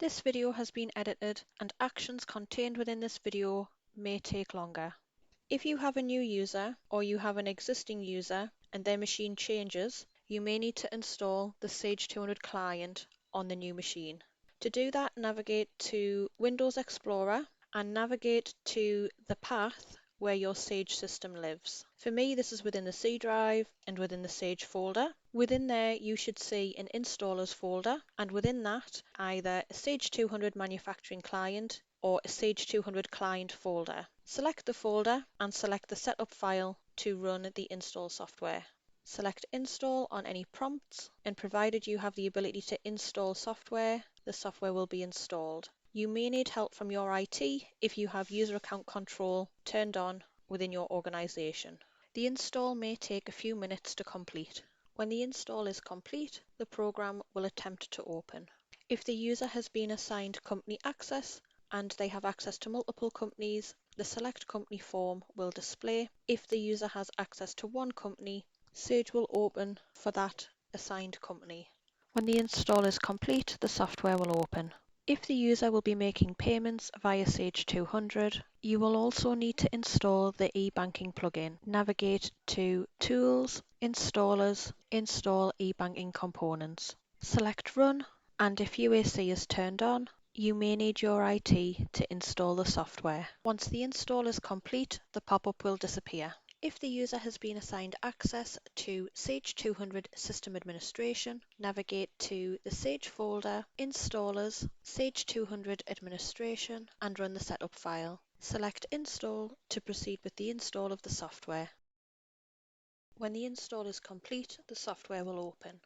This video has been edited and actions contained within this video may take longer. If you have a new user or you have an existing user and their machine changes, you may need to install the Sage 200 client on the new machine. To do that, navigate to Windows Explorer and navigate to the path where your Sage system lives. For me, this is within the C drive and within the Sage folder. Within there, you should see an installers folder, and within that, either a Sage 200 manufacturing client or a Sage 200 client folder. Select the folder and select the setup file to run the install software. Select install on any prompts, and provided you have the ability to install software, the software will be installed. You may need help from your IT if you have user account control turned on within your organization. The install may take a few minutes to complete. When the install is complete, the program will attempt to open. If the user has been assigned company access and they have access to multiple companies, the Select Company form will display. If the user has access to one company, Sage will open for that assigned company. When the install is complete, the software will open. If the user will be making payments via Sage 200, you will also need to install the e-banking plugin. Navigate to Tools, Installers, Install e-banking components. Select Run, and if UAC is turned on, you may need your IT to install the software. Once the install is complete, the pop-up will disappear. If the user has been assigned access to Sage 200 System Administration, navigate to the Sage folder, Installers, Sage 200 Administration, and run the setup file. Select Install to proceed with the install of the software. When the install is complete, the software will open.